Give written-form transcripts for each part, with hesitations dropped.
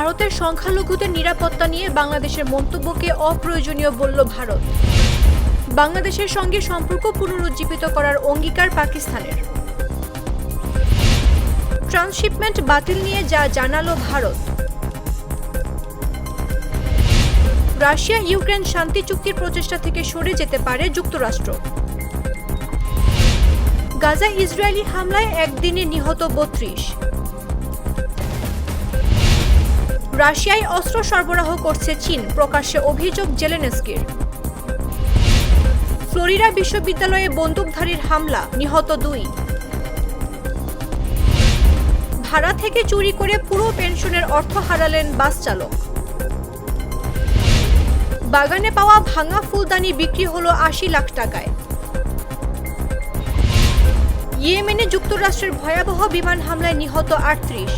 ভারতের সংখ্যালঘুদের নিরাপত্তা নিয়ে বাংলাদেশের মন্তব্যকে অপ্রয়োজনীয় বলল ভারত। বাংলাদেশের সঙ্গে সম্পর্ক পুনরুজ্জীবিত করার অঙ্গীকার পাকিস্তানের। ট্রান্সশিপমেন্ট বাতিল নিয়ে যা জানালো ভারত। রাশিয়া ইউক্রেন শান্তি চুক্তির প্রচেষ্টা থেকে সরে যেতে পারে যুক্তরাষ্ট্র। গাজা ইসরায়েলি হামলায় একদিনে নিহত ৩২। রাশিয়ায় অস্ত্র সরবরাহ করছে চীন, প্রকাশ্যে অভিযোগ জেলেনস্কির। ফ্লোরিডা বিশ্ববিদ্যালয়ে বন্দুকধারীর হামলা, নিহত ২। ভাড়া থেকে চুরি করে পুরো পেনশনের অর্থ হারালেন বাস চালক। বাগানে পাওয়া ভাঙা ফুলদানি বিক্রি হলো ৮০ লাখ টাকায়। ইয়েমেনে যুক্তরাষ্ট্রের ভয়াবহ বিমান হামলায় নিহত ৩৮।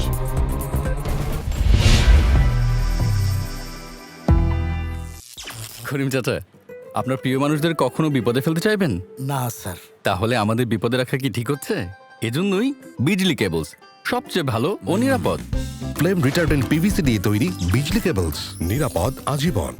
করিম চাচা, আপনার প্রিয় মানুষদের কখনো বিপদে ফেলতে চাইবেন না স্যার। তাহলে আমাদের বিপদে রাখা কি ঠিক হচ্ছে? এজন্যই বিজলি কেবলস সবচেয়ে ভালো ও নিরাপদ। ফ্লেম রিটার্ডেন্ট পিভিসি দিয়ে তৈরি বিজলি কেবলস, নিরাপদ আজীবন।